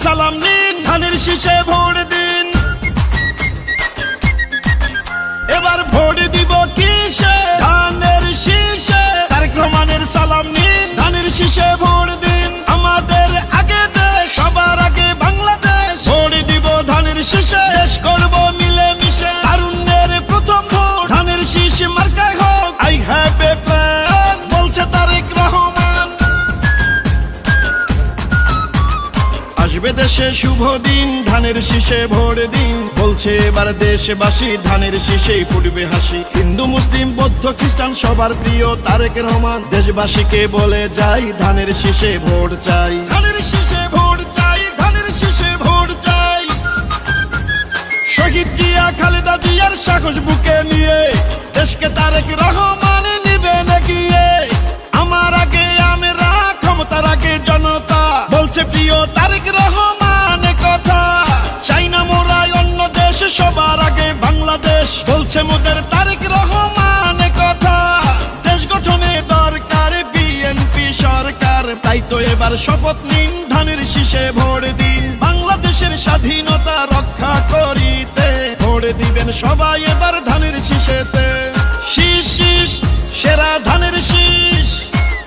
সালাম নিন, ধানের শীষে ভোট দিন। এবার ভোট দিব কিসে? ধানের শীষে। তারেক রহমানের সালাম নিন, ধানের শীষে ভোট দিন। আমাদের আগে দেশ, সবার আগে বাংলাদেশ। ভোট দিব ধানের শীষে, দেশ করব মিলে মিশে। তারুণ্যের প্রথম ভোট ধানের শীষ মার্কায় হোক। আই হ্যাভ এ প্ল্যান, বলছে তারেক রহমান। আসবে দেশে শুভ দিন, ধানের শীষে ভোট দিন। বলছে এবার দেশবাসী, ধানের শীষেই ফুটবে হাসি। হিন্দু মুসলিম বৌদ্ধ খ্রিস্টান সবার প্রিয় তারেক রহমান। দেশবাসীকে বলে যাই, ধানের শীষে ভোট চাই। ধানের শীষে ভোট চাই, ধানের শীষে ভোট চাই। শহীদ জিয়া খালেদা জিয়ার সাহস বুকে নিয়ে দেশকে তারেক রহমান নিবেন এগিয়ে। আমার আগে আমরা, ক্ষমতার আগে জনতা, বলছে প্রিয় তারেক রহমান কথা। চাই না মোরা অন্য দেশ, সবার আগে বাংলাদেশ, বলছে মোদের তারেক রহমান কথা। দেশ গঠনে দরকার বিএনপি সরকার, তাই তো এবার শপথ নিন, ধানের শীষে ভোট দিন। বাংলাদেশের স্বাধীনতা রক্ষা করিতে ভোট দিবেন সবাই এবার ধানের শীষেতে। শীষ শীষ সেরা ধানের শীষ,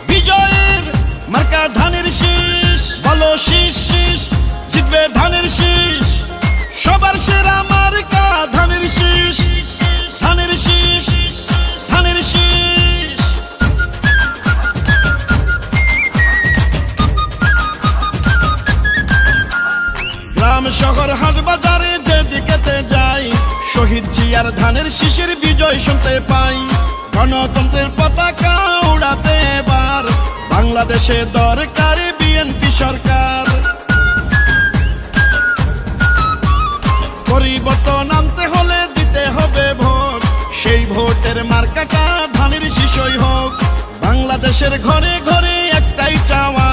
বিজয়ের মার্কা ধানের শীষ। বলো শীষ শীষ, জিতবে ধানের শীষ। সবার সেরা মার্কা ধানের শীষ, ধানের শীষ, ধানের শীষ। গ্রাম শহর হাট বাজারে যেদিকেতে যাই, শহীদ জিয়ার ধানের শীষের বিজয় শুনতে পাই। গণতন্ত্রের পতাকা উড়াতে এবার বাংলাদেশে দরকার বিএনপি সরকার। পরিবর্তন আনতে হলে দিতে হবে ভোট, সেই ভোটের মার্কাটা ধানের শীষই হোক। বাংলাদেশের ঘরে ঘরে একটাই চাওয়া,